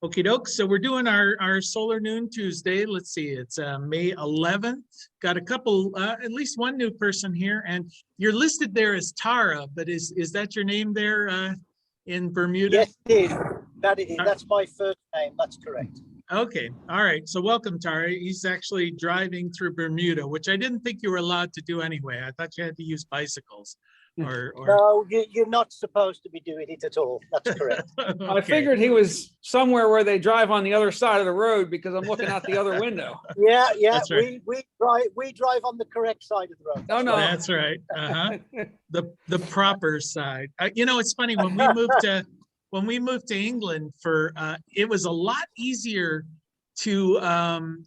Okie doke. So we're doing our Solar Noon Tuesday. Let's see, it's May 11th. Got a couple, at least one new person here, and you're listed there as Tara, but is that your name there in Bermuda? Yes, it is. That it is. That's my first name. That's correct. Okay. All right. So welcome, Tara. He's actually driving through Bermuda, which I didn't think you were allowed to do anyway. I thought you had to use bicycles. Or... No, you're not supposed to be doing it at all. That's correct. Okay. I figured he was somewhere where they drive on the other side of the road because I'm looking out the other window. Yeah. That's right. We drive on the correct side of the road. Oh, no. That's right. The proper side. You know, it's funny when we moved to England for it was a lot easier to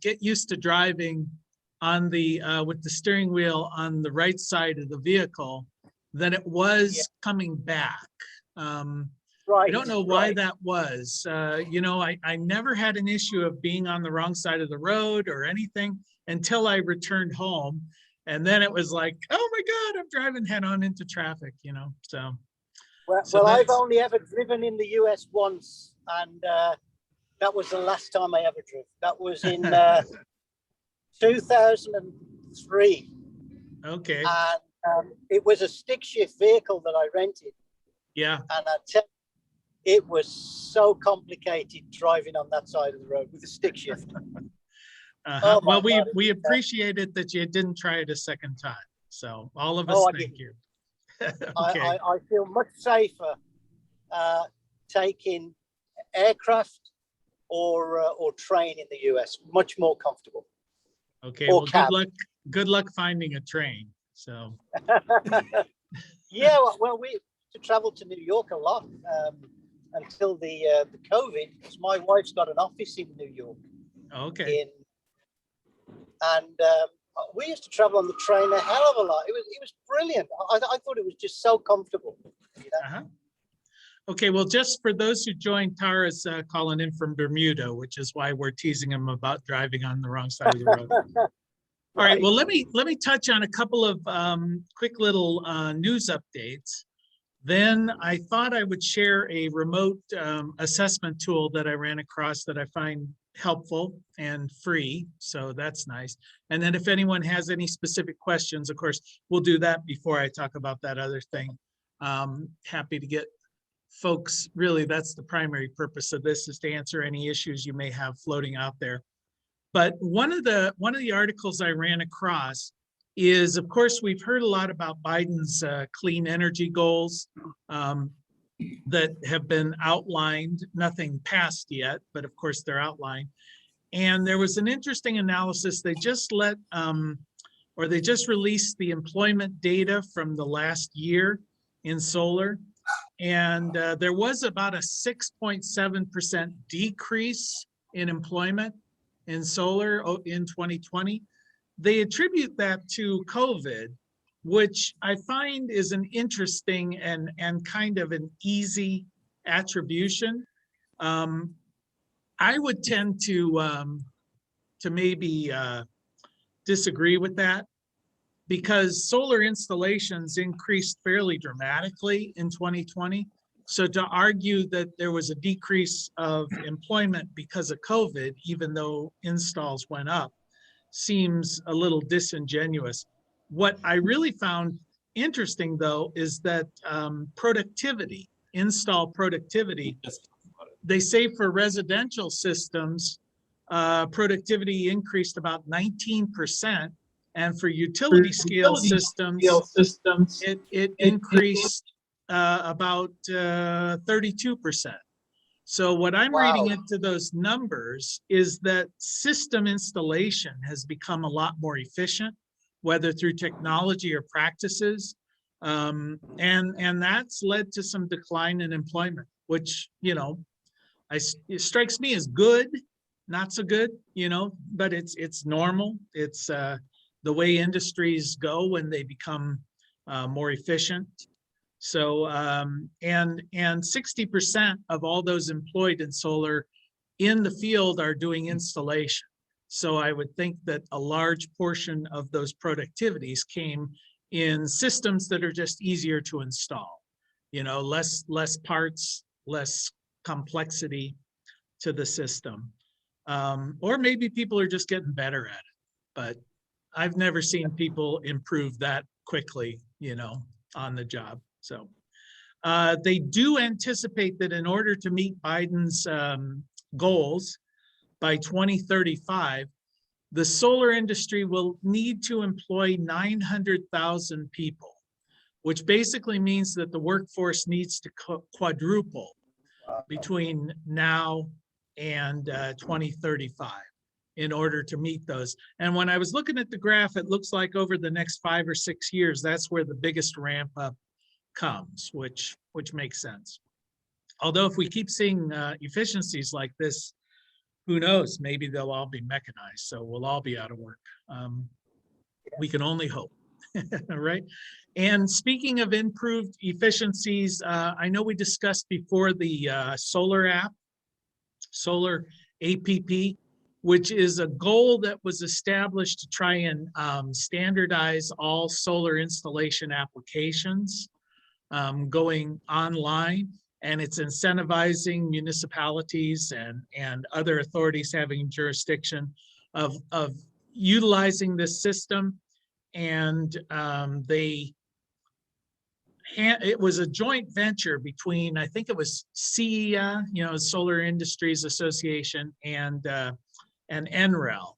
get used to driving on the with the steering wheel on the right side of the vehicle than it was coming back. Right. I don't know why that was. You know, I never had an issue of being on the wrong side of the road or anything until I returned home. And then it was like, oh my God, I'm driving head on into traffic, you know, so. Well, I've only ever driven in the US once, and that was the last time I ever drove. That was in 2003. Okay. And it was a stick shift vehicle that I rented. Yeah. And I tell you, it was so complicated driving on that side of the road with a stick shift. Oh, well, we appreciate it that you didn't try it a second time. So all of us, thank you. Okay. I feel much safer taking aircraft or train in the US. Much more comfortable. Okay. Well, good luck finding a train. So. Yeah. Well, we to travel to New York a lot until the COVID, because my wife's got an office in New York. Okay. And we used to travel on the train a hell of a lot. It was brilliant. I thought it was just so comfortable. You know? Okay, well, just for those who joined, Tara's calling in from Bermuda, which is why we're teasing him about driving on the wrong side of the road. All right, well, let me touch on a couple of quick little news updates. Then I thought I would share a remote assessment tool that I ran across that I find helpful and free, so that's nice. And then if anyone has any specific questions, of course, we'll do that before I talk about that other thing. Happy to get folks, really that's the primary purpose of this, is to answer any issues you may have floating out there. But one of the articles I ran across is, of course, we've heard a lot about Biden's clean energy goals that have been outlined, nothing passed yet, but of course they're outlined. And there was an interesting analysis. They just they just released the employment data from the last year in solar. And there was about a 6.7% decrease in employment in solar in 2020. They attribute that to COVID, which I find is an interesting and kind of an easy attribution. I would tend to maybe disagree with that, because solar installations increased fairly dramatically in 2020. So to argue that there was a decrease of employment because of COVID, even though installs went up, seems a little disingenuous. What I really found interesting, though, is that productivity, install productivity, they say for residential systems, productivity increased about 19%. And for utility scale systems, it increased about 32%. So what I'm reading into those numbers is that system installation has become a lot more efficient, whether through technology or practices. And that's led to some decline in employment, which, you know, it strikes me as good, not so good, you know, but it's normal. It's the way industries go when they become more efficient. So, and 60% of all those employed in solar in the field are doing installation. So I would think that a large portion of those productivities came in systems that are just easier to install, you know, less parts, less complexity. to the system. Or maybe people are just getting better at it, but I've never seen people improve that quickly, on the job. So they do anticipate that in order to meet Biden's goals by 2035, the solar industry will need to employ 900,000 people, which basically means that the workforce needs to quadruple between now and 2035 in order to meet those. And when I was looking at the graph, it looks like over the next 5 or 6 years, that's where the biggest ramp up comes, which makes sense. Although if we keep seeing efficiencies like this, who knows, maybe they'll all be mechanized, so we'll all be out of work. We can only hope. All right. And speaking of improved efficiencies, I know we discussed before the solar app, solar APP, which is a goal that was established to try and standardize all solar installation applications going online. And it's incentivizing municipalities and other authorities having jurisdiction of utilizing this system. And it was a joint venture between, I think it was CEA, Solar Industries Association, and NREL,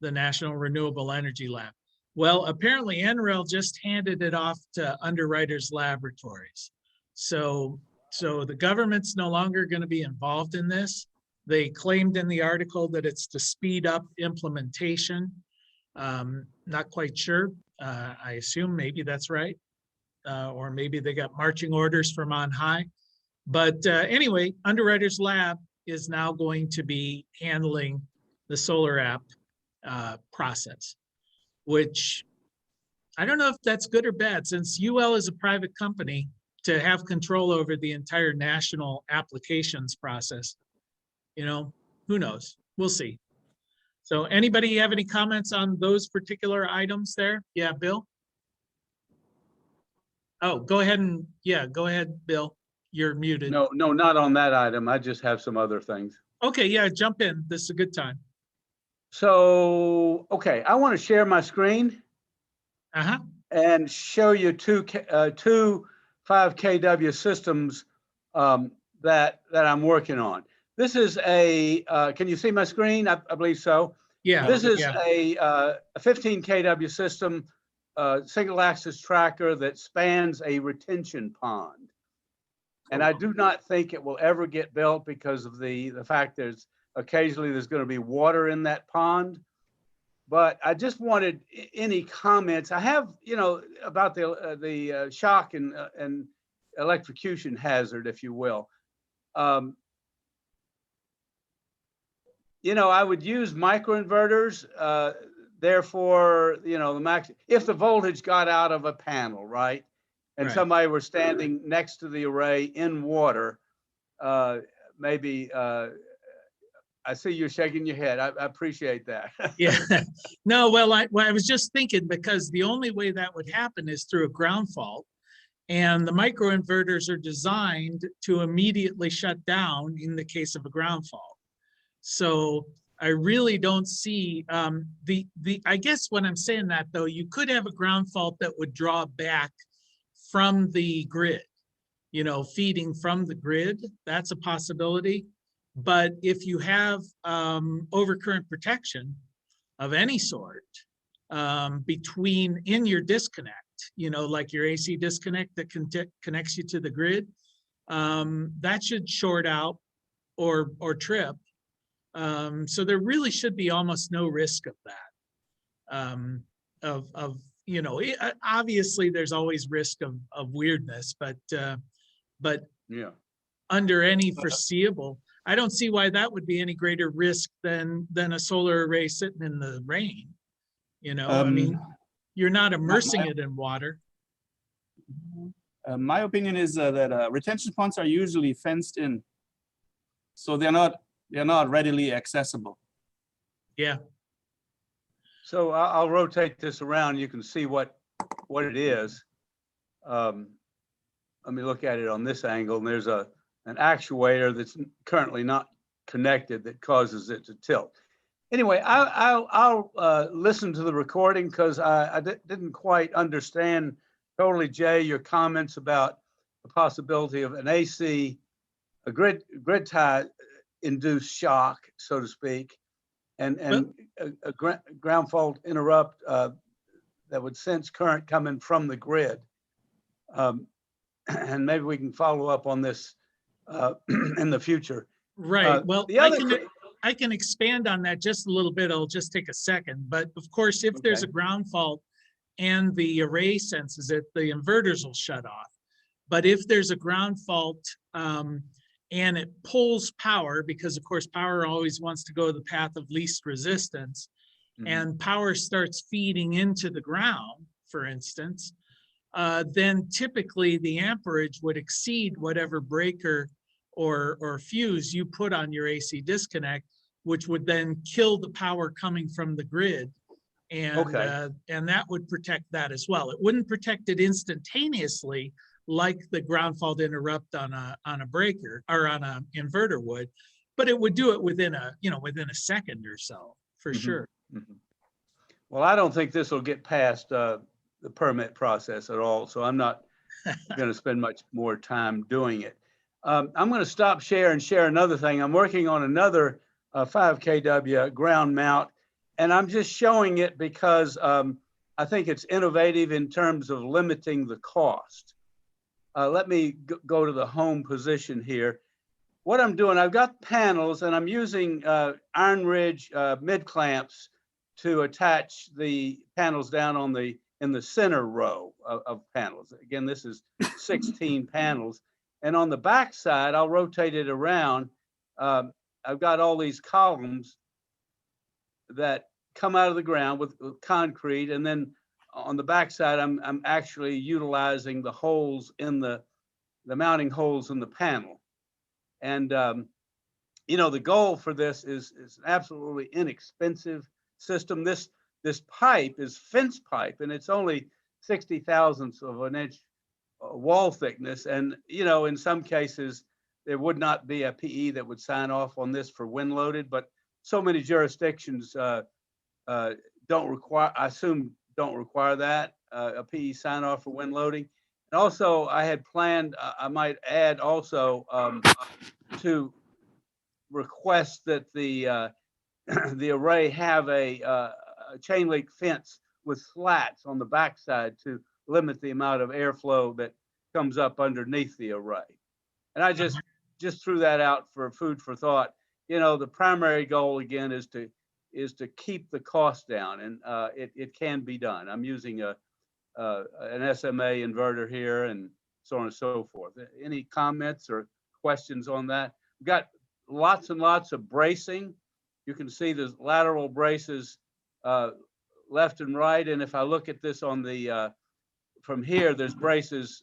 the National Renewable Energy Lab. Well, apparently NREL just handed it off to Underwriters Laboratories. So the government's no longer going to be involved in this. They claimed in the article that it's to speed up implementation. Not quite sure. I assume maybe that's right. Or maybe they got marching orders from on high. But anyway, Underwriters Lab is now going to be handling the solar app process, which I don't know if that's good or bad, since UL is a private company, to have control over the entire national applications process. Who knows? We'll see. So anybody have any comments on those particular items there? Yeah, Bill? Oh, go ahead go ahead, Bill. You're muted. No, not on that item. I just have some other things. Okay, yeah, jump in. This is a good time. So, okay, I want to share my screen and show you two 5 kW systems that I'm working on. This is can you see my screen? I believe so. Yeah. This is a 15 kW system, single axis tracker that spans a retention pond. And I do not think it will ever get built because of the fact occasionally there's going to be water in that pond. But I just wanted any comments. I have, about the shock and electrocution hazard, if you will. I would use microinverters. Therefore, the max, if the voltage got out of a panel, right? And right. Somebody were standing next to the array in water, maybe, I see you're shaking your head. I appreciate that. Yeah. No, well, I was just thinking, because the only way that would happen is through a ground fault. And the microinverters are designed to immediately shut down in the case of a ground fault. So I really don't see I guess when I'm saying that, though, you could have a ground fault that would draw back from the grid, feeding from the grid. That's a possibility. But if you have overcurrent protection of any sort in your disconnect, like your AC disconnect that connects you to the grid, that should short out or trip. So there really should be almost no risk of that. Obviously there's always risk of weirdness, but yeah, under any foreseeable, I don't see why that would be any greater risk than a solar array sitting in the rain. I mean, you're not immersing it in water. My opinion is that retention ponds are usually fenced in, so they're not readily accessible. Yeah. So I'll rotate this around. You can see what it is. Let me look at it on this angle. And there's an actuator that's currently not connected that causes it to tilt. Anyway, I'll listen to the recording because I didn't quite understand totally, Jay, your comments about the possibility of an AC, a grid tie induced shock, so to speak, and a ground fault interrupt that would sense current coming from the grid. And maybe we can follow up on this in the future. Right. Well, the other I can expand on that just a little bit. It'll just take a second. But of course, if there's a ground fault and the array senses it, the inverters will shut off. But if there's a ground fault and it pulls power, because of course, power always wants to go the path of least resistance, and power starts feeding into the ground, for instance, then typically the amperage would exceed whatever breaker or fuse you put on your AC disconnect, which would then kill the power coming from the grid. And that would protect that as well. It wouldn't protect it instantaneously like the ground fault interrupt on a breaker or on an inverter would, but it would do it within a second or so, for sure. Well, I don't think this will get past the permit process at all, so I'm not going to spend much more time doing it. I'm going to stop share and share another thing. I'm working on another 5 kW ground mount, and I'm just showing it because I think it's innovative in terms of limiting the cost. Let me go to the home position here. What I'm doing, I've got panels and I'm using iron ridge mid clamps to attach the panels down on in the center row of panels. Again, this is 16 panels. And on the back side, I'll rotate it around. I've got all these columns that come out of the ground with concrete. And then on the back side, I'm actually utilizing the holes in the mounting holes in the panel. And, you know, the goal for this is an absolutely inexpensive system. This pipe is fence pipe, and it's only 60 thousandths of an inch wall thickness. And, you know, in some cases, there would not be a PE that would sign off on this for wind loaded, but so many jurisdictions don't require that, a PE sign off for wind loading. And also I had planned, I might add also to request that the array have a chain link fence with slats on the backside to limit the amount of airflow that comes up underneath the array. And I just threw that out for food for thought. You know, the primary goal again is to keep the cost down, and it can be done. I'm using an SMA inverter here and so on and so forth. Any comments or questions on that? We've got lots and lots of bracing. You can see the lateral braces left and right. And if I look at this on the from here, there's braces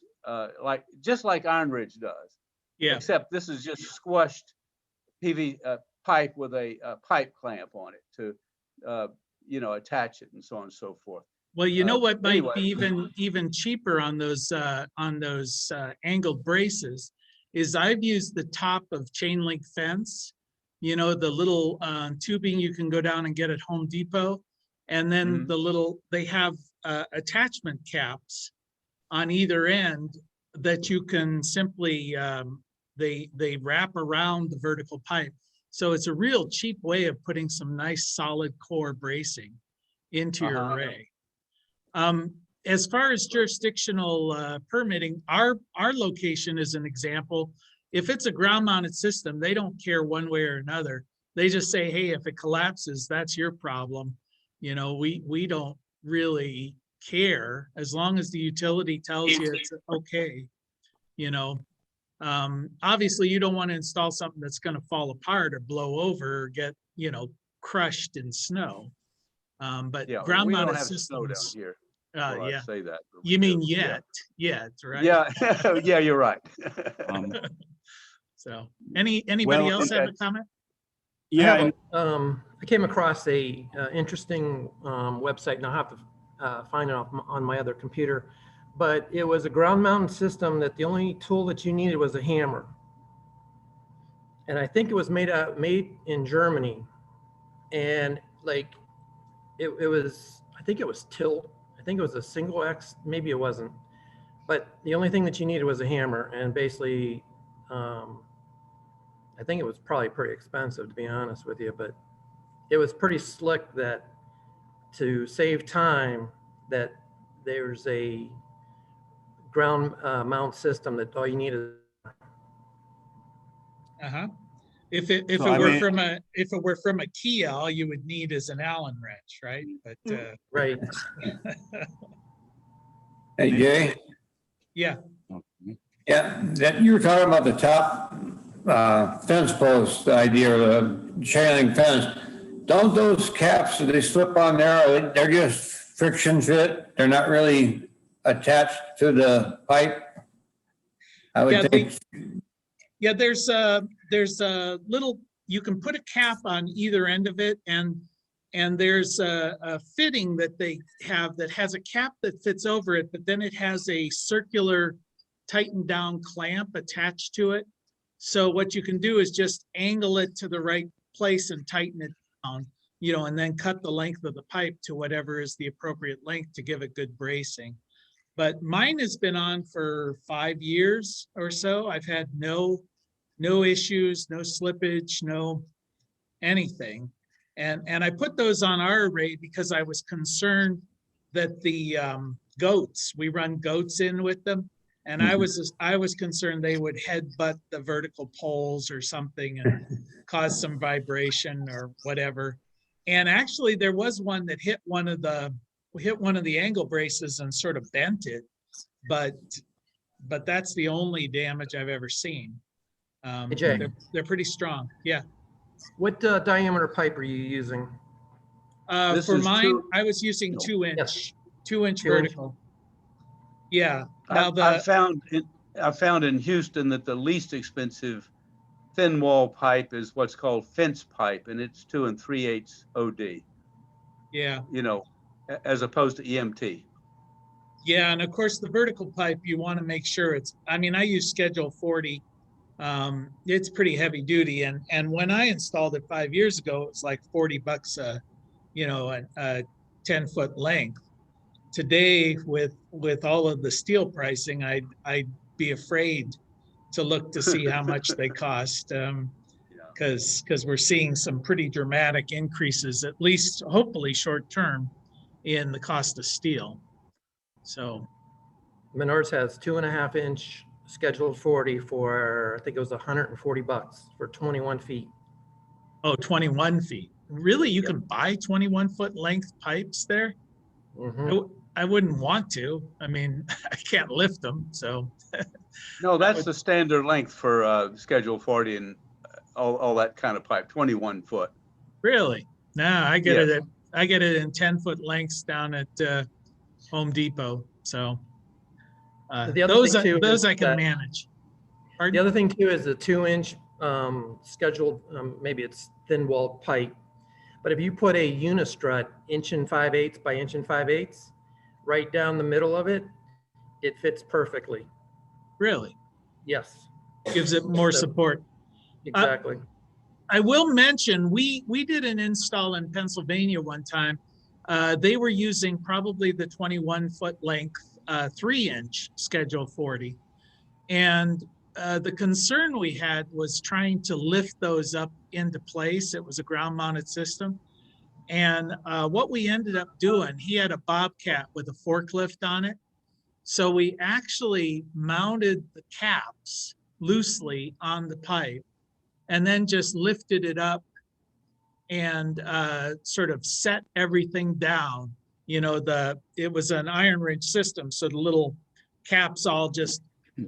just like Iron Ridge does. Yeah. Except this is just squashed PV pipe with a pipe clamp on it to you know, attach it and so on and so forth. Well, you know what might be even cheaper on those angled braces is I've used the top of chain link fence, you know, the little tubing you can go down and get at Home Depot. And then they have attachment caps on either end that you can simply, they wrap around the vertical pipe. So it's a real cheap way of putting some nice solid core bracing into your array. As far as jurisdictional permitting, our location is an example. If it's a ground mounted system, they don't care one way or another. They just say, hey, if it collapses, that's your problem. You know, we don't really care as long as the utility tells you it's okay. You know, obviously you don't want to install something that's going to fall apart or blow over or get, you know, crushed in snow. But yeah, ground mounted systems snow down here. Yeah. Say that. You mean yet, right? Yeah. Yeah, you're right. So anybody else have a comment? Yeah, I came across a interesting website, and I'll have to find it on my other computer. But it was a ground mounted system that the only tool that you needed was a hammer. and I think it was made in Germany, and like it was, I think it was tilt. I think it was a single X, maybe it wasn't. But the only thing that you needed was a hammer, and basically, I think it was probably pretty expensive, to be honest with you, but it was pretty slick that to save time, that there's a ground mount system that all you need is. If it were from a Kia, all you would need is an Allen wrench, right? But Right. Hey, Jay? yeah, Yeah, that you were talking about the top fence post idea, or the chain link fence. Don't those caps, that they slip on there, they're just friction fit? They're not really attached to the pipe? I would think. Yeah, there's a little, you can put a cap on either end of it, and there's a fitting that they have that has a cap that fits over it, but then it has a circular tightened down clamp attached to it. So what you can do is just angle it to the right place and tighten it down, you know, and then cut the length of the pipe to whatever is the appropriate length to give it good bracing. But mine has been on for 5 years or so. I've had no issues, no slippage, no anything. And I put those on our array because I was concerned that the goats, we run goats in with them. And I was concerned they would headbutt the vertical poles or something and cause some vibration or whatever. And actually there was one that hit one of the angle braces and sort of bent it, but that's the only damage I've ever seen. Hey, Jay. They're pretty strong. Yeah. What diameter pipe are you using? For mine, I was using 2-inch, Yes. 2-inch 2-inch. vertical. Yeah. Now I found in Houston that the least expensive thin wall pipe is what's called fence pipe, and it's 2 3/8 OD. Yeah. You know, as opposed to EMT. Yeah, and of course the vertical pipe, you want to make sure it's, I mean, I use Schedule 40. It's pretty heavy duty, and when I installed it 5 years ago, it was like $40 a 10-foot length. Today, with all of the steel pricing, I'd be afraid to look to see how much they cost, because we're seeing some pretty dramatic increases, at least hopefully short term, in the cost of steel. So Menards has 2.5-inch scheduled 40 for, I think it was $140 for 21 feet. Oh, 21 feet. Really? You can buy 21-foot length pipes there? Mhm. I wouldn't want to. I mean, I can't lift them, so. No, that's the standard length for Schedule 40 and all that kind of pipe, 21 foot. Really? No, I get Yes. it. I get it in 10-foot lengths down at Home Depot. So The other thing too those is I can that- manage. The Pardon? other thing too is the 2-inch scheduled, maybe it's thin walled pipe. But if you put a unistrut 1 5/8 by 1 5/8 right down the middle of it, it fits perfectly. Really? Yes, Gives it more So- support. exactly. I will mention, we did an install in Pennsylvania one time. They were using probably the 21-foot length 3-inch Schedule 40. And the concern we had was trying to lift those up into place. It was a ground mounted system. And what we ended up doing, he had a Bobcat with a forklift on it. So we actually mounted the caps loosely on the pipe and then just lifted it up and sort of set everything down. You know, it was an iron wrench system. So the little caps all just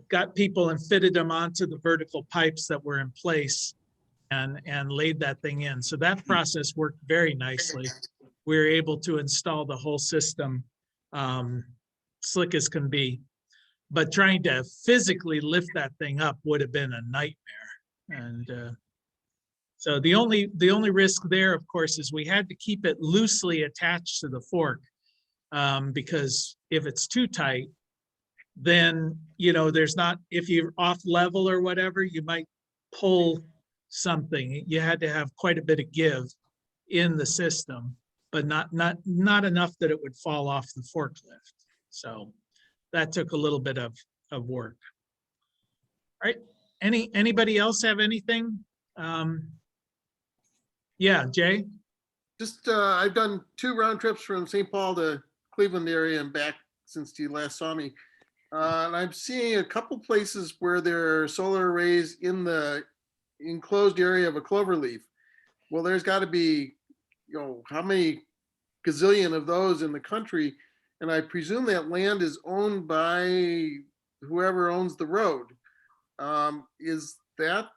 got people and fitted them onto the vertical pipes that were in place and laid that thing in. So that process worked very nicely. We were able to install the whole system slick as can be. But trying to physically lift that thing up would have been a nightmare. And so the only risk there, of course, is we had to keep it loosely attached to the fork, because if it's too tight, then, you know, there's not, if you're off level or whatever, you might pull something. You had to have quite a bit of give in the system, but not enough that it would fall off the forklift. So that took a little bit of work. All right. Anybody else have anything? Yeah, Jay? Just, I've done 2 round trips from St. Paul to Cleveland area and back since you last saw me. And I'm seeing a couple places where there are solar arrays in the enclosed area of a cloverleaf. Well, there's got to be, how many gazillion of those in the country? And I presume that land is owned by whoever owns the road. Is that,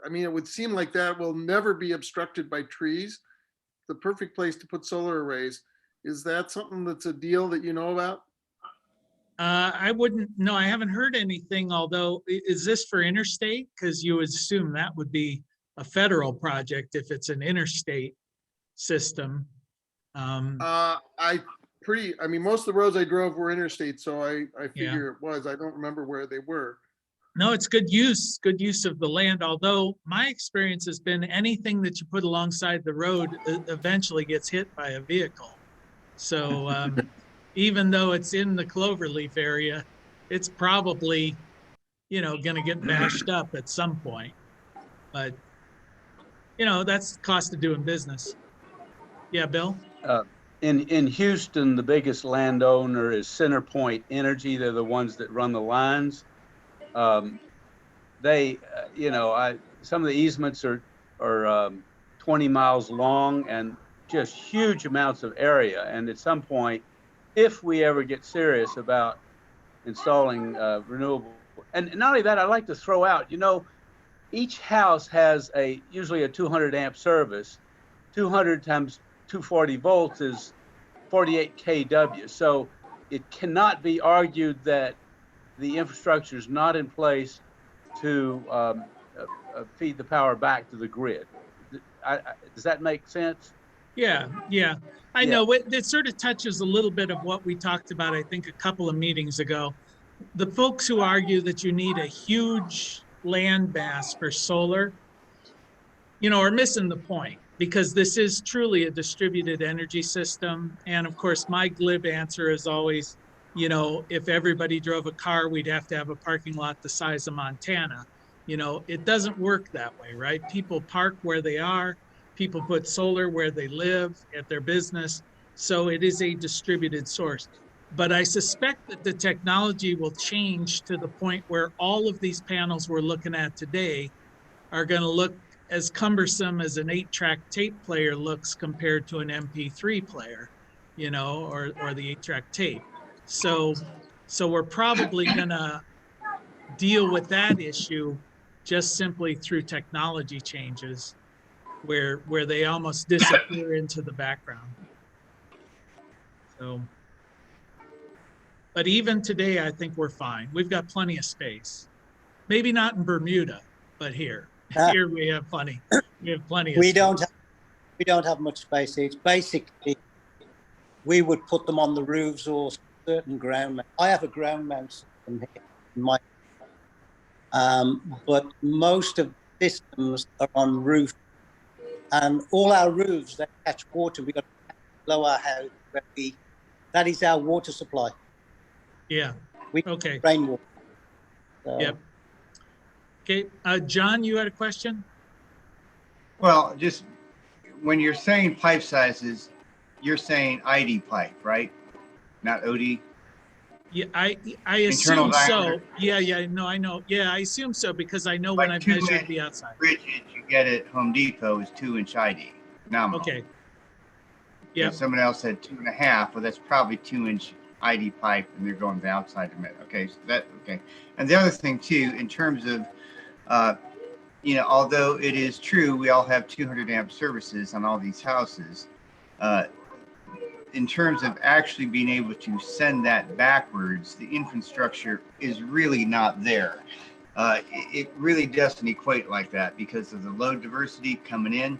I mean, it would seem like that will never be obstructed by trees. The perfect place to put solar arrays. Is that something that's a deal that you know about? I wouldn't, no, I haven't heard anything, although, is this for interstate? Because you would assume that would be a federal project if it's an interstate system. I mean, most of the roads I drove were interstate, so I figure it was. I don't remember where they were. No, it's good use of the land, although my experience has been anything that you put alongside the road eventually gets hit by a vehicle. So even though it's in the cloverleaf area, it's probably, going to get bashed up at some point. But, that's the cost of doing business. Yeah, Bill? In Houston, the biggest landowner is CenterPoint Energy. They're the ones that run the lines. They, some of the easements are 20 miles long and just huge amounts of area. And at some point, if we ever get serious about installing renewable, and not only that, I like to throw out, each house has usually a 200 amp service. 200 times 240 volts is 48 kW. So it cannot be argued that the infrastructure is not in place to feed the power back to the grid. Does that make sense? Yeah. I know it sort of touches a little bit of what we talked about, I think, a couple of meetings ago. The folks who argue that you need a huge land mass for solar, are missing the point, because this is truly a distributed energy system. And of course, my glib answer is always, if everybody drove a car, we'd have to have a parking lot the size of Montana. It doesn't work that way, right? People park where they are. People put solar where they live, at their business. So it is a distributed source. But I suspect that the technology will change to the point where all of these panels we're looking at today are going to look as cumbersome as an 8-track tape player looks compared to an MP3 player, or the 8-track tape. So we're probably going to deal with that issue just simply through technology changes where they almost disappear into the background. So, but even today, I think we're fine. We've got plenty of space. Maybe not in Bermuda, but here we have plenty. We have plenty of we space. don't have much space. It's basically, we would put them on the roofs or certain ground mount. I have a ground mount system here in my, but most of the systems are on roof, and all our roofs that catch water, we got to blow our house. That is our water supply. Yeah. Okay. Rainwater. So. Yep. Okay. John, you had a question? Well, just when you're saying pipe sizes, you're saying ID pipe, right? Not OD? Yeah, I assume so. Yeah, no, I know. Yeah, I assume so, because I know when I've measured the outside. Rigid you get at Home Depot is 2-inch ID. Nominal. Okay. Yeah. Someone else said 2.5, well, that's probably 2-inch ID pipe, and they're going to the outside of it. Okay, so okay. And the other thing too, in terms of, although it is true we all have 200 amp services on all these houses, in terms of actually being able to send that backwards, the infrastructure is really not there. It really doesn't equate like that because of the load diversity coming in.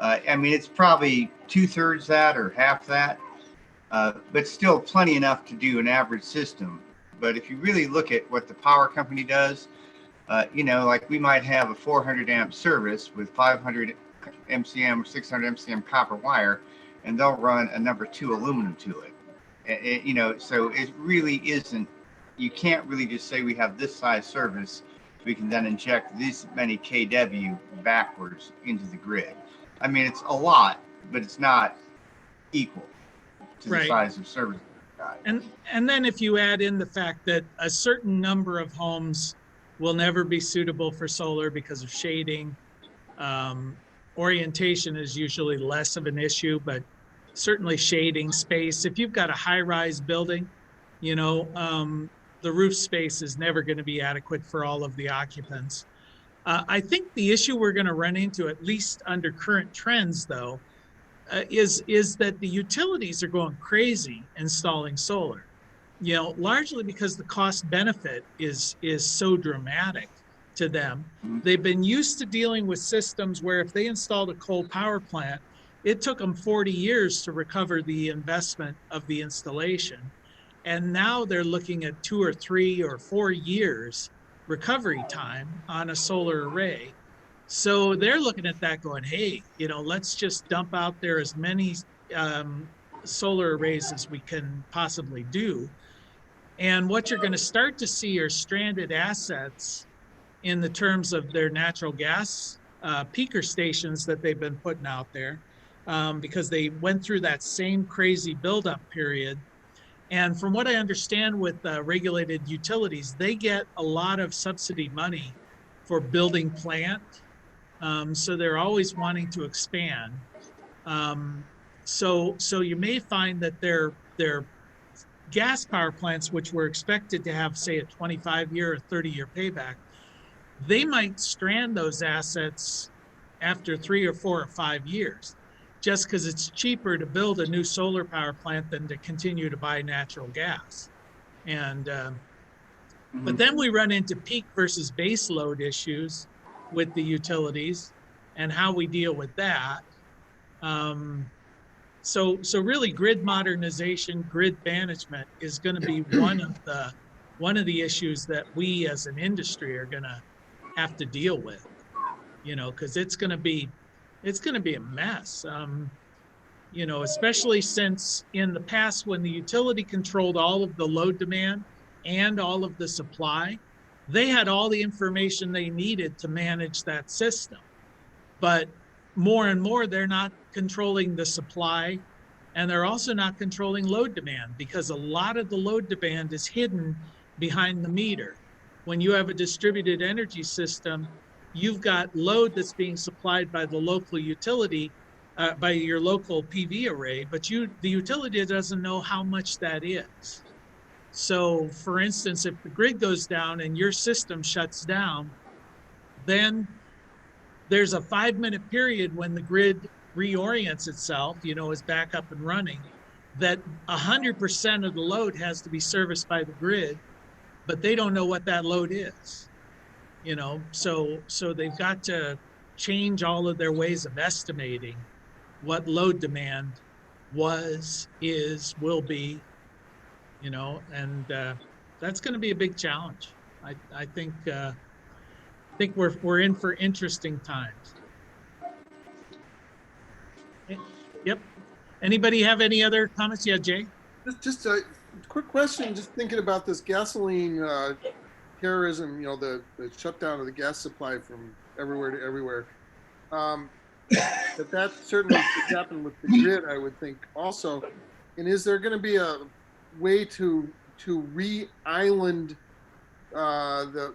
I mean, it's probably 2/3 that or half that, but still plenty enough to do an average system. But if you really look at what the power company does, You know, like we might have a 400 amp service with 500 MCM or 600 MCM copper wire, and they'll run a number 2 aluminum to it. You know, so it really isn't, you can't really just say we have this size service, we can then inject this many kW backwards into the grid. I mean, it's a lot, but it's not equal to the size of service. And then if you add in the fact that a certain number of homes will never be suitable for solar because of shading, orientation is usually less of an issue, but certainly shading, space. If you've got a high-rise building, you know, the roof space is never going to be adequate for all of the occupants. I think the issue we're going to run into, at least under current trends, though, is that the utilities are going crazy installing solar. You know, largely because the cost benefit is so dramatic to them. They've been used to dealing with systems where if they installed a coal power plant, it took them 40 years to recover the investment of the installation. And now they're looking at 2 or 3 or 4 years recovery time on a solar array. So they're looking at that going, hey, you know, let's just dump out there as many solar arrays as we can possibly do. And what you're going to start to see are stranded assets in the terms of their natural gas peaker stations that they've been putting out there because they went through that same crazy buildup period. And from what I understand with regulated utilities, they get a lot of subsidy money for building plant. So they're always wanting to expand. So you may find that their gas power plants, which were expected to have, say, a 25-year or 30-year payback, they might strand those assets after 3 or 4 or 5 years, just because it's cheaper to build a new solar power plant than to continue to buy natural gas. And but then we run into peak versus base load issues with the utilities and how we deal with that. So really grid modernization, grid management is going to be one of the issues that we as an industry are going to have to deal with, you know, because it's going to be a mess. You know, especially since in the past when the utility controlled all of the load demand and all of the supply, they had all the information they needed to manage that system. But more and more, they're not controlling the supply, and they're also not controlling load demand because a lot of the load demand is hidden behind the meter. When you have a distributed energy system, you've got load that's being supplied by the local utility, by your local PV array, but the utility doesn't know how much that is. So for instance, if the grid goes down and your system shuts down, then there's a 5-minute period when the grid reorients itself, you know, is back up and running, that 100% of the load has to be serviced by the grid, but they don't know what that load is, you know, so they've got to change all of their ways of estimating what load demand was, is, will be, you know, and that's going to be a big challenge. I think we're in for interesting times. Yep. Anybody have any other comments? Yeah, Jay? Just a quick question, just thinking about this gasoline terrorism, you know, the shutdown of the gas supply from everywhere to everywhere. That certainly could happen with the grid, I would think also. And is there going to be a way to re-island the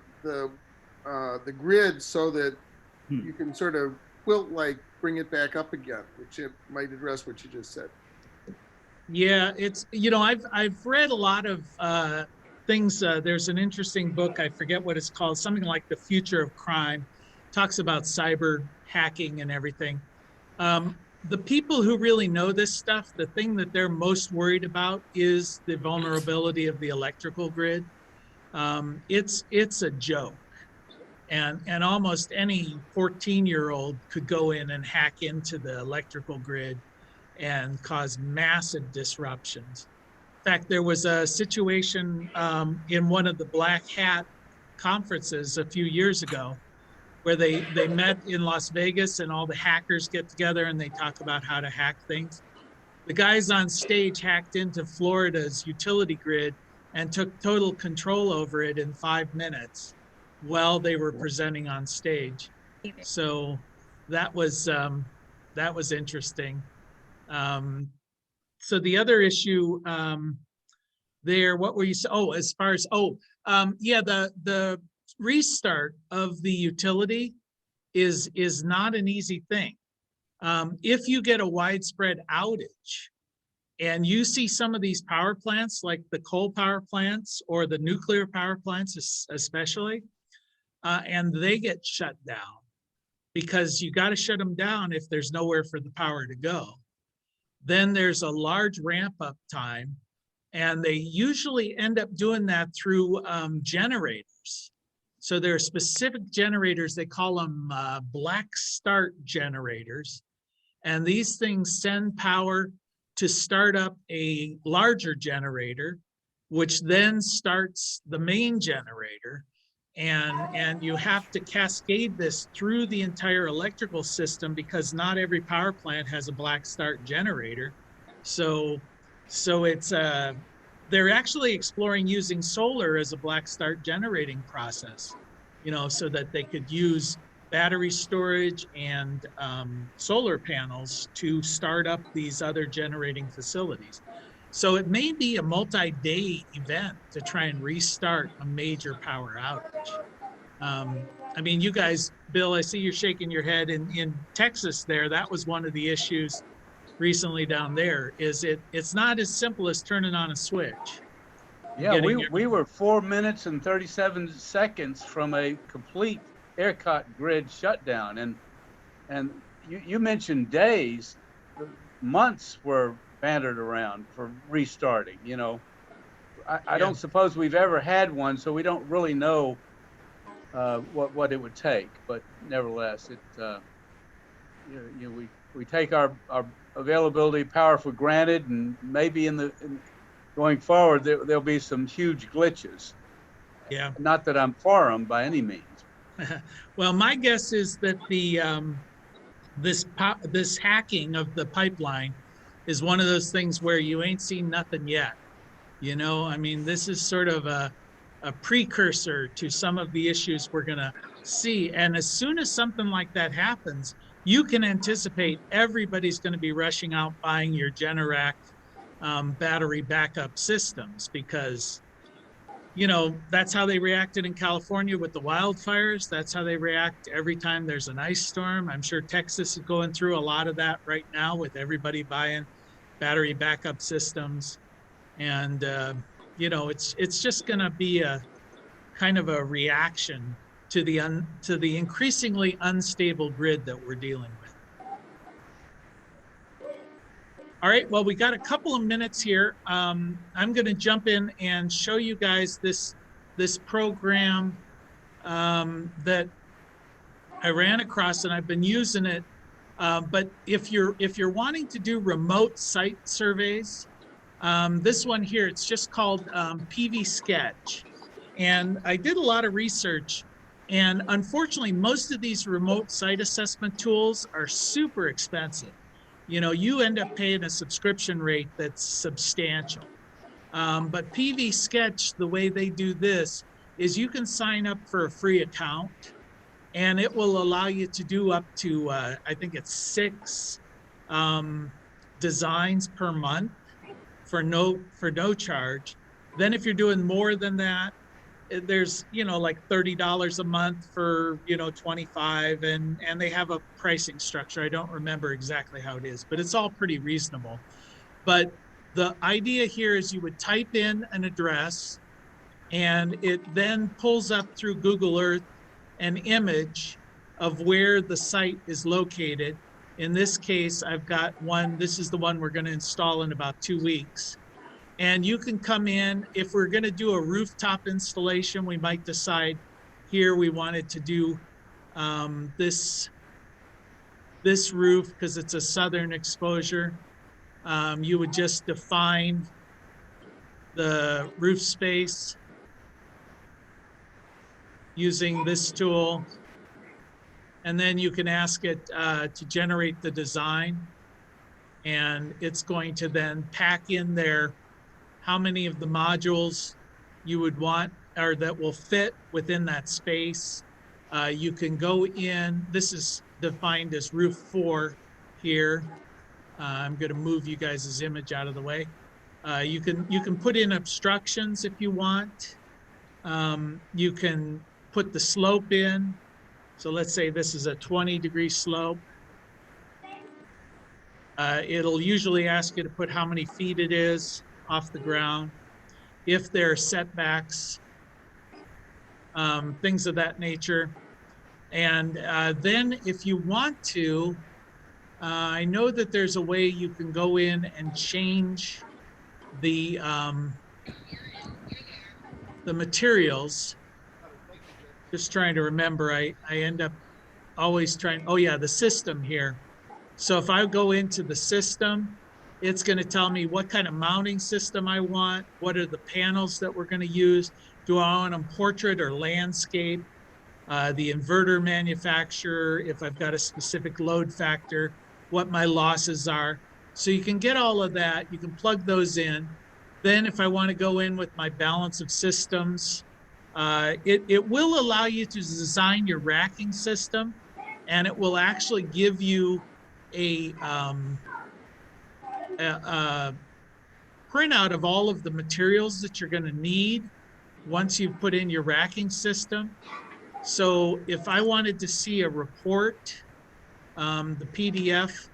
grid so that you can sort of quilt-like bring it back up again, which it might address what you just said? Yeah, it's, you know, I've read a lot of things. There's an interesting book, I forget what it's called, something like The Future of Crime, talks about cyber hacking and everything. The people who really know this stuff, the thing that they're most worried about is the vulnerability of the electrical grid. It's a joke. And almost any 14-year-old could go in and hack into the electrical grid and cause massive disruptions. In fact, there was a situation in one of the black hat conferences a few years ago where they met in Las Vegas and all the hackers get together and they talk about how to hack things. The guys on stage hacked into Florida's utility grid and took total control over it in 5 minutes while they were presenting on stage. So that was interesting. So the other issue there, what were you, as far as, yeah, the restart of the utility is not an easy thing. If you get a widespread outage and you see some of these power plants, like the coal power plants or the nuclear power plants especially, and they get shut down because you got to shut them down if there's nowhere for the power to go. Then there's a large ramp up time, and they usually end up doing that through generators. So there are specific generators, they call them Blackstart generators. And these things send power to start up a larger generator, which then starts the main generator. And you have to cascade this through the entire electrical system because not every power plant has a Blackstart generator. So it's they're actually exploring using solar as a Blackstart generating process, you know, so that they could use battery storage and solar panels to start up these other generating facilities. So it may be a multi-day event to try and restart a major power outage. I mean, you guys, Bill, I see you're shaking your head. In Texas there, that was one of the issues recently down there, is it's not as simple as turning on a switch. Yeah, we were 4 minutes and 37 seconds from a complete ERCOT grid shutdown. And you mentioned days, months were bantered around for restarting, you know. I don't suppose we've ever had one, so we don't really know what it would take, but nevertheless, we take our availability power for granted, and maybe going forward there'll be some huge glitches. Yeah. Not that I'm for them by any means. Well, my guess is that this hacking of the pipeline is one of those things where you ain't seen nothing yet. You know, I mean, this is sort of a precursor to some of the issues we're going to see. And as soon as something like that happens, you can anticipate everybody's going to be rushing out buying your Generac battery backup systems, because, you know, that's how they reacted in California with the wildfires. That's how they react every time there's an ice storm. I'm sure Texas is going through a lot of that right now with everybody buying battery backup systems. And, you know, it's just going to be a kind of a reaction to the increasingly unstable grid that we're dealing with. All right, well, we got a couple of minutes here. I'm going to jump in and show you guys this program that I ran across, and I've been using it. But if you're wanting to do remote site surveys, this one here, it's just called PVSketch. And I did a lot of research, and unfortunately, most of these remote site assessment tools are super expensive. You know, you end up paying a subscription rate that's substantial. But PVSketch, the way they do this is you can sign up for a free account, and it will allow you to do up to, I think it's 6 designs per month for no charge. Then if you're doing more than that, there's, you know, like $30 a month for, you know, 25, and they have a pricing structure. I don't remember exactly how it is, but it's all pretty reasonable. But the idea here is you would type in an address, and it then pulls up through Google Earth an image of where the site is located. In this case, I've got one. This is the one we're going to install in about 2 weeks. And you can come in. If we're going to do a rooftop installation, we might decide here we wanted to do this roof because it's a southern exposure. You would just define the roof space. using this tool. And then you can ask it to generate the design. And it's going to then pack in there how many of the modules you would want or that will fit within that space. You can go in, this is defined as roof 4 here. I'm going to move you guys' image out of the way. You can put in obstructions if you want. You can put the slope in. So let's say this is a 20-degree slope. It'll usually ask you to put how many feet it is off the ground, if there are setbacks, things of that nature. And then if you want to, I know that there's a way you can go in and change the materials. Just trying to remember, I end up always trying, oh yeah, the system here. So if I go into the system, it's going to tell me what kind of mounting system I want, what are the panels that we're going to use, do I want them portrait or landscape, the inverter manufacturer, if I've got a specific load factor, what my losses are. So you can get all of that, you can plug those in. Then if I want to go in with my balance of systems, it will allow you to design your racking system, and it will actually give you a printout of all of the materials that you're going to need once you've put in your racking system. So if I wanted to see a report, the PDF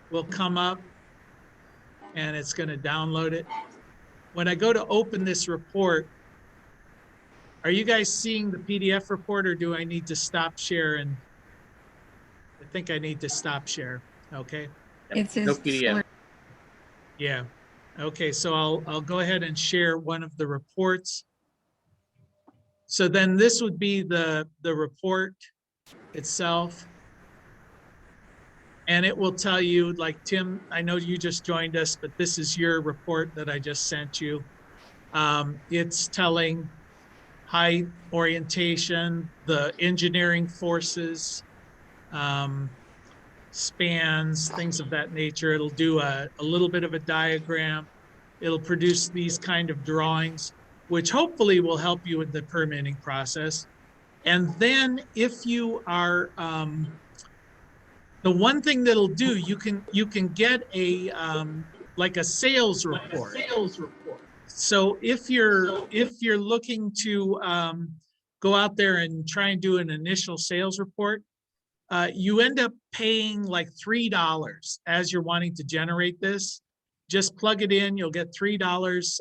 will come up and it's going to download it. When I go to open this report, are you guys seeing the PDF report, or do I need to stop share? And I think I need to stop share. Okay. It says No PDF. Yeah. Okay. So I'll go ahead and share one of the reports. So then this would be the report itself. And it will tell you, like, Tim, I know you just joined us, but this is your report that I just sent you. It's telling height, orientation, the engineering forces, spans, things of that nature. It'll do a little bit of a diagram. It'll produce these kind of drawings, which hopefully will help you with the permitting process. And then if you are, the one thing that'll do, you can get a like a sales report. So if you're looking to go out there and try and do an initial sales report, you end up paying like $3 as you're wanting to generate this. Just plug it in, you'll get $3.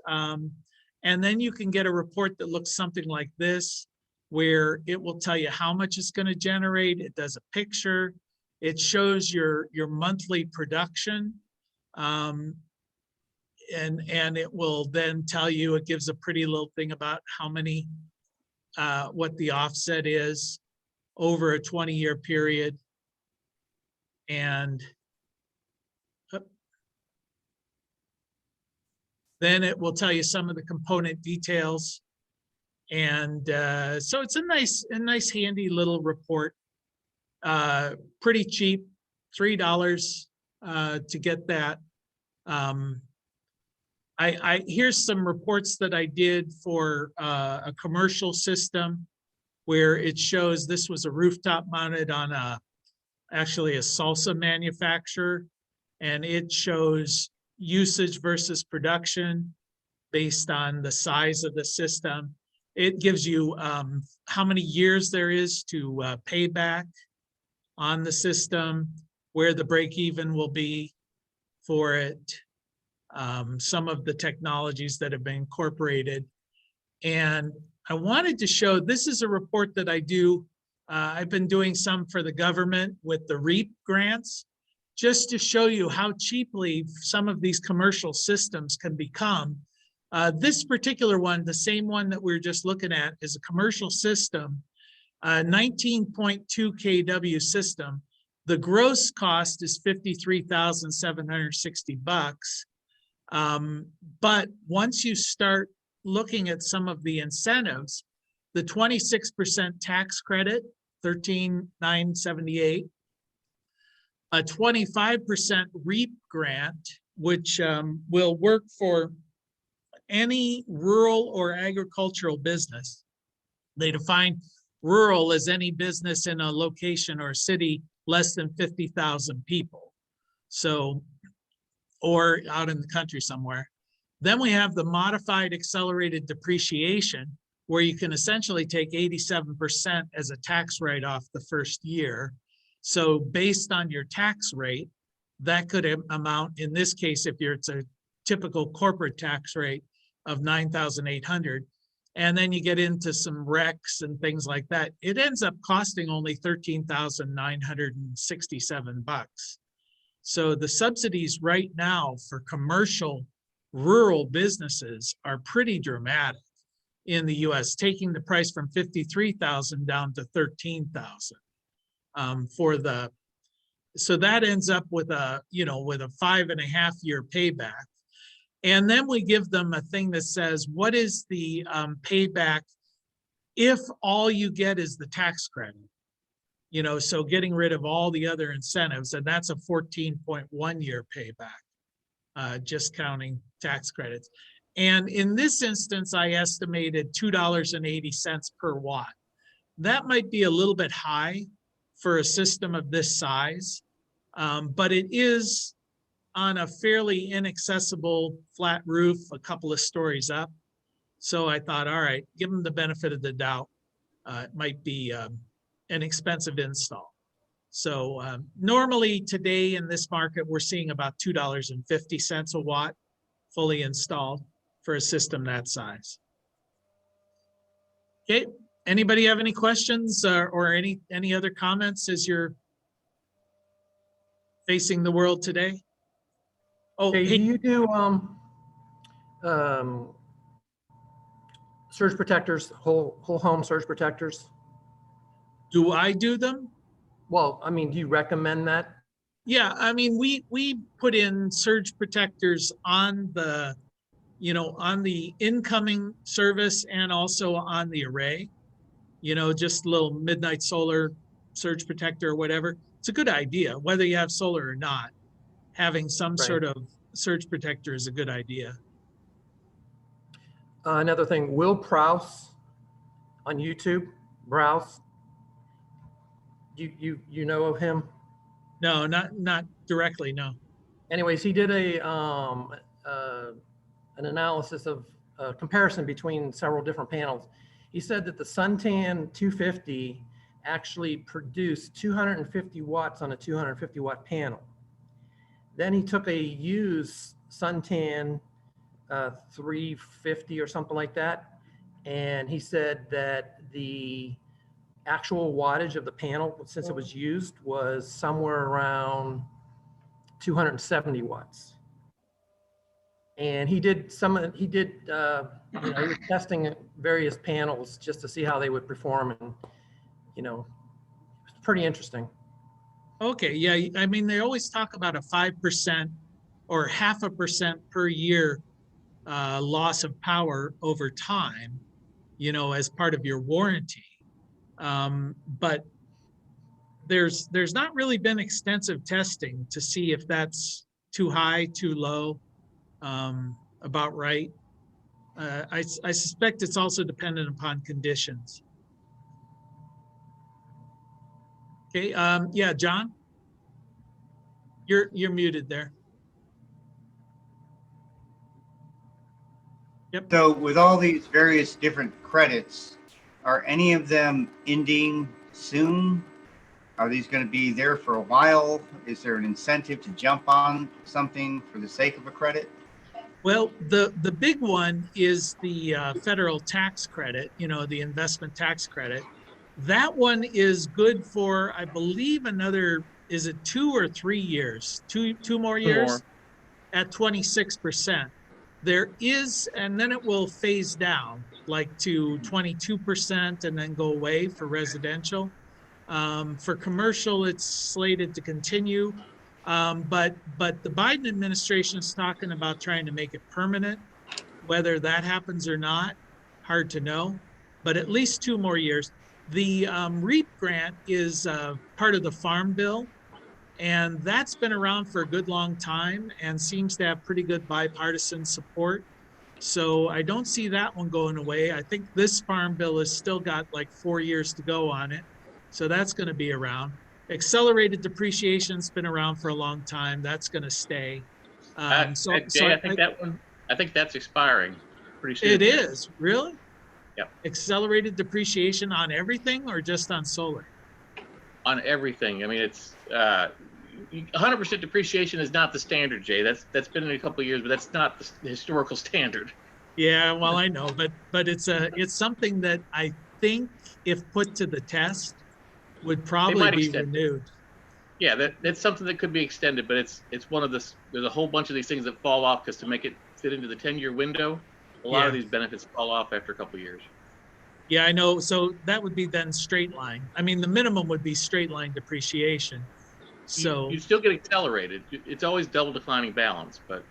And then you can get a report that looks something like this, where it will tell you how much it's going to generate. It does a picture. It shows your monthly production. And it will then tell you, it gives a pretty little thing about how many, what the offset is over a 20-year period. And then it will tell you some of the component details. And so it's a nice handy little report. Pretty cheap, $3 to get that. Here's some reports that I did for a commercial system where it shows this was a rooftop mounted on actually a salsa manufacturer, and it shows usage versus production based on the size of the system. It gives you how many years there is to pay back on the system, where the break even will be for it, some of the technologies that have been incorporated. And I wanted to show, this is a report that I do. I've been doing some for the government with the REAP grants, just to show you how cheaply some of these commercial systems can become. This particular one, the same one that we were just looking at, is a commercial system, 19.2 kW system. The gross cost is $53,760. But once you start looking at some of the incentives, the 26% tax credit, 13,978, a 25% REAP grant, which will work for any rural or agricultural business. They define rural as any business in a location or city less than 50,000 people. So, or out in the country somewhere. Then we have the modified accelerated depreciation, where you can essentially take 87% as a tax write-off the first year. So based on your tax rate, that could amount, in this case, if it's a typical corporate tax rate of 9,800, and then you get into some recs and things like that, it ends up costing only 13,967 bucks. So the subsidies right now for commercial rural businesses are pretty dramatic in the US, taking the price from 53,000 down to 13,000 for the, so that ends up with a, with a 5.5 year payback. And then we give them a thing that says, what is the payback if all you get is the tax credit? So getting rid of all the other incentives, and that's a 14.1 year payback, just counting tax credits. And in this instance, I estimated $2.80 per watt. That might be a little bit high for a system of this size, but it is on a fairly inaccessible flat roof, a couple of stories up. So I thought, all right, give them the benefit of the doubt. It might be an expensive install. So normally today in this market, we're seeing about $2.50 a watt fully installed for a system that size. Okay, anybody have any questions or any other comments as you're facing the world today? Oh, Hey, hey, do you do surge protectors, whole home surge protectors? do I do them? Well, I mean, do you recommend that? Yeah, I mean, we put in surge protectors on the, on the incoming service and also on the array, just a little midnight solar surge protector or whatever. It's a good idea, whether you have solar or not. Having some sort of surge protector is a good idea. Another thing, Will Prowse on YouTube, Browse. You know of him? No, not directly, no. Anyways, he did an analysis of comparison between several different panels. He said that the Suntan 250 actually produced 250 watts on a 250 watt panel. Then he took a used Suntan 350 or something like that, and he said that the actual wattage of the panel, since it was used, was somewhere around 270 watts. And he did he was testing various panels just to see how they would perform, and it's pretty interesting. Okay, yeah, I mean, they always talk about a 5% or 0.5% per year loss of power over time, as part of your warranty. But there's not really been extensive testing to see if that's too high, too low, about right. I suspect it's also dependent upon conditions. Okay, yeah, John, you're muted there. Yep. So with all these various different credits, are any of them ending soon? Are these going to be there for a while? Is there an incentive to jump on something for the sake of a credit? Well, the big one is the federal tax credit, the investment tax credit. That one is good for, I believe, another, is it 2 or 3 years? Two more years at 26%. There is, and then it will phase down like to 22% and then go away for residential. For commercial, it's slated to continue. But the Biden administration is talking about trying to make it permanent. Whether that happens or not, hard to know. but at least 2 more years. The REAP grant is part of the Farm Bill, and that's been around for a good long time and seems to have pretty good bipartisan support. So I don't see that one going away. I think this Farm Bill has still got like 4 years to go on it. So that's going to be around. Accelerated depreciation's been around for a long time. That's going to stay. Jay, I think that's expiring pretty soon. It is, really? Yep. Accelerated depreciation on everything or just on solar? On everything. I mean, it's 100% depreciation is not the standard, Jay. That's been in a couple of years, but that's not the historical standard. Yeah, well, I know, but it's something that I think, if put to the test, would probably be renewed. Yeah, that's something that could be extended, but it's one of this. There's a whole bunch of these things that fall off because to make it fit into the 10-year window, a lot of these benefits fall off after a couple of years. Yeah, I know. So that would be then straight line. I mean, the minimum would be straight line depreciation. So you still get accelerated. It's always double declining balance, but.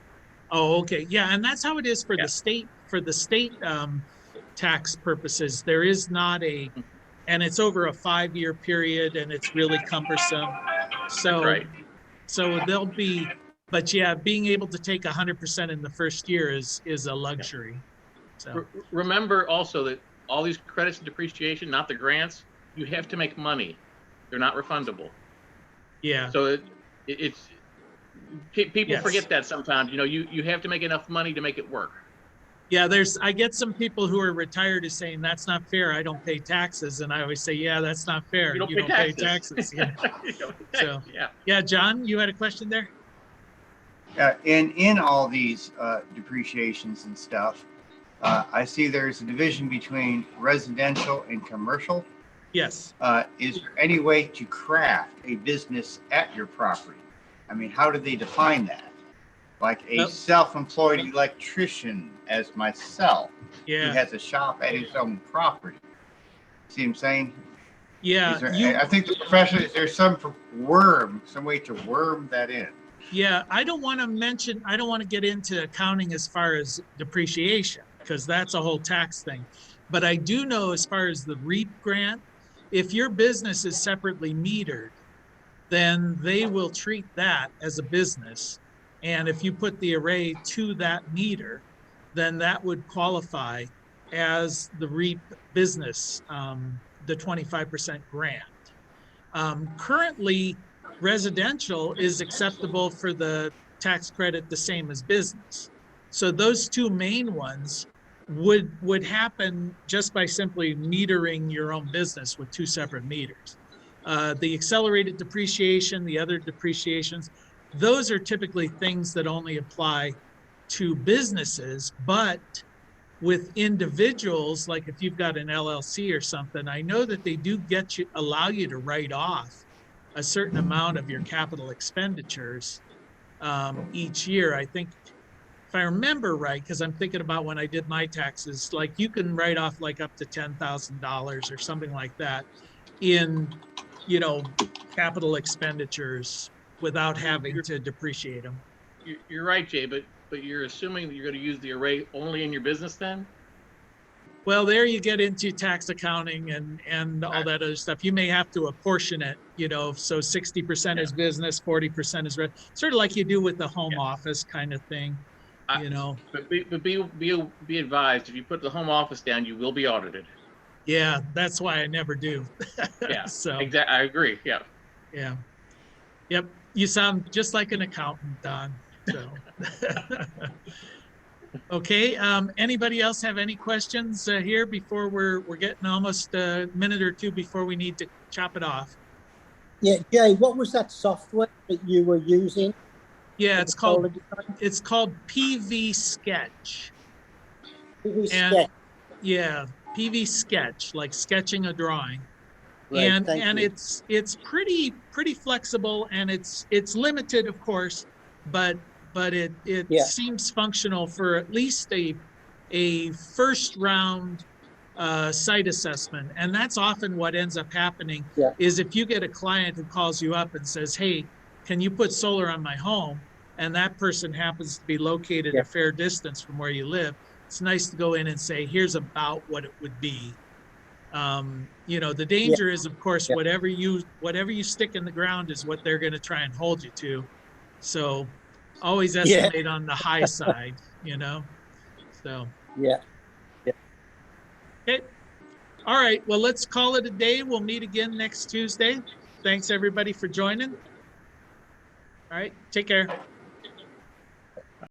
Oh, okay. Yeah, and that's how it is for the state. For the state tax purposes, there is not a, and it's over a 5-year period, and it's really cumbersome. So, right. So there'll be, but yeah, being able to take 100% in the first year is a luxury. So remember also that all these credits and depreciation, not the grants, you have to make money. They're not refundable. Yeah. So it's people forget that sometimes. You know, you have to make enough money to make it work. Yeah, I get some people who are retired who's saying that's not fair. I don't pay taxes, and I always say, yeah, that's not fair. You don't pay taxes. Yeah. So yeah, John, you had a question there. In all these depreciations and stuff, I see there's a division between residential and commercial. Yes. Is there any way to craft a business at your property? I mean, how do they define that? Like a self-employed electrician as myself, who has a shop at his own property. See what I'm saying? Yeah. I think the profession, there's some way to worm that in. Yeah, I don't want to get into accounting as far as depreciation, because that's a whole tax thing. But I do know, as far as the REAP grant, if your business is separately metered, then they will treat that as a business. And if you put the array to that meter, then that would qualify as the REAP business, the 25% grant. Currently, residential is acceptable for the tax credit the same as business. So those two main ones would happen just by simply metering your own business with 2 separate meters. The accelerated depreciation, the other depreciations, those are typically things that only apply to businesses, but with individuals, like if you've got an LLC or something, I know that they do allow you to write off a certain amount of your capital expenditures each year. I think, if I remember right, because I'm thinking about when I did my taxes, like you can write off like up to $10,000 or something like that in, capital expenditures without having to depreciate them. You're right, Jay, but you're assuming that you're going to use the array only in your business then? Well, there you get into tax accounting and all that other stuff. You may have to apportion it, so 60% is business, 40% is sort of like you do with the home office kind of thing, But be advised, if you put the home office down, you will be audited. Yeah, that's why I never do. Yeah, so exactly. I agree. Yeah. Yeah. Yep. You sound just like an accountant, Don. So. Okay. Anybody else have any questions here before we're getting almost a minute or two before we need to chop it off? Yeah, Jay, what was that software that you were using? Yeah, it's called PVSketch. PVSketch. Yeah, PVSketch, like sketching a drawing. Right, and it's pretty flexible, and it's limited, of course, but it seems functional for at least a first round site assessment. And that's often what ends up happening is if you get a client who calls you up and says, hey, can you put solar on my home? And that person happens to be located a fair distance from where you live. It's nice to go in and say, here's about what it would be. You know, the danger is, of course, whatever you stick in the ground is what they're going to try and hold you to. So always estimate on the high side, you know? So. Yeah. Okay. All right. Well, let's call it a day. We'll meet again next Tuesday. Thanks everybody for joining. All right. Take care.